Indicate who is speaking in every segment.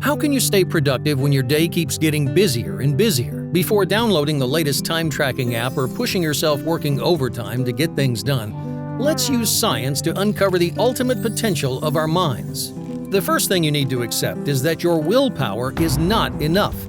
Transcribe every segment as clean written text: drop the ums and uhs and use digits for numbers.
Speaker 1: How can you stay productive when your day keeps getting busier and busier? Before downloading the latest time-tracking app or pushing yourself working overtime to get things done, let's use science to uncover the ultimate potential of our minds. The first thing you need to accept is that your willpower is not enough.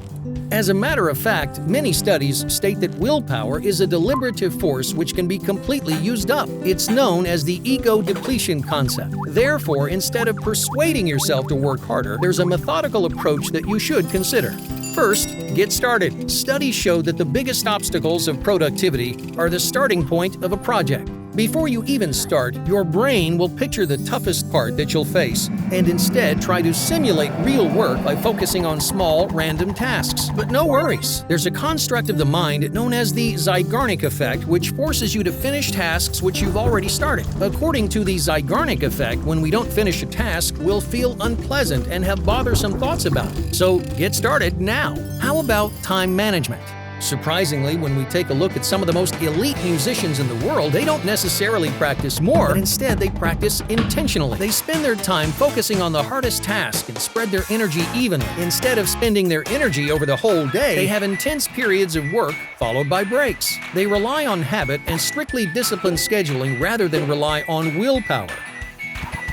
Speaker 1: As a matter of fact, many studies state that willpower is a deliberative force which can be completely used up. It's known as the ego depletion concept. Therefore, instead of persuading yourself to work harder, there's a methodical approach that you should consider. First, get started. Studies show that the biggest obstacles of productivity are the starting point of a project. Before you even start, your brain will picture the toughest part that you'll face and instead try to simulate real work by focusing on small, random tasks. But no worries. There's a construct of the mind known as the Zeigarnik Effect which forces you to finish tasks which you've already started. According to the Zeigarnik Effect, when we don't finish a task, we'll feel unpleasant and have bothersome thoughts about it. So get started now. How about time management? Surprisingly, when we take a look at some of the most elite musicians in the world, they don't necessarily practice more, but instead they practice intentionally. They spend their time focusing on the hardest task and spread their energy evenly. Instead of spending their energy over the whole day, they have intense periods of work followed by breaks. They rely on habit and strictly disciplined scheduling rather than rely on willpower.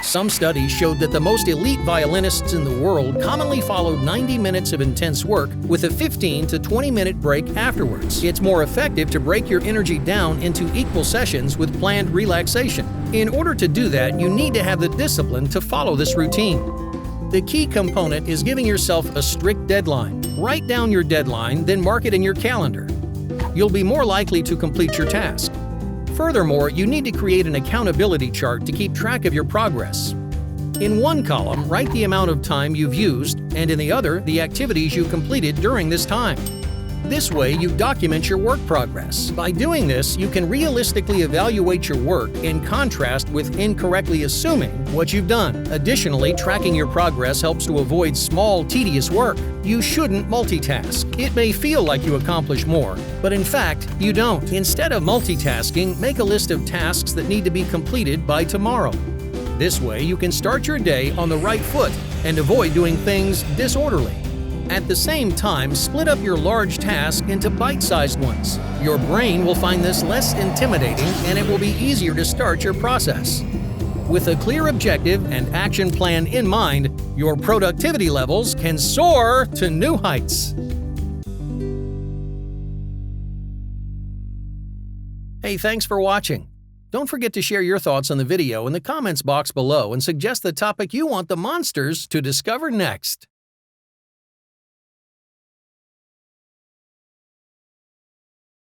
Speaker 1: Some studies showed that the most elite violinists in the world commonly followed 90 minutes of intense work with a 15 to 20-minute break afterwards. It's more effective to break your energy down into equal sessions with planned relaxation. In order to do that, you need to have the discipline to follow this routine. The key component is giving yourself a strict deadline. Write down your deadline, then mark it in your calendar. You'll be more likely to complete your task. Furthermore, you need to create an accountability chart to keep track of your progress. In one column, write the amount of time you've used, and in the other, the activities you completed during this time. This way, you document your work progress. By doing this, you can realistically evaluate your work in contrast with incorrectly assuming what you've done. Additionally, tracking your progress helps to avoid small, tedious work. You shouldn't multitask. It may feel like you accomplish more, but in fact, you don't. Instead of multitasking, make a list of tasks that need to be completed by tomorrow. This way, you can start your day on the right foot and avoid doing things disorderly. At the same time, split up your large task into bite-sized ones. Your brain will find this less intimidating and it will be easier to start your process. With a clear objective and action plan in mind, your productivity levels can soar to new heights. Hey, thanks for watching. Don't forget to share your thoughts on the video in the comments box below and suggest the topic you want the monsters to discover next.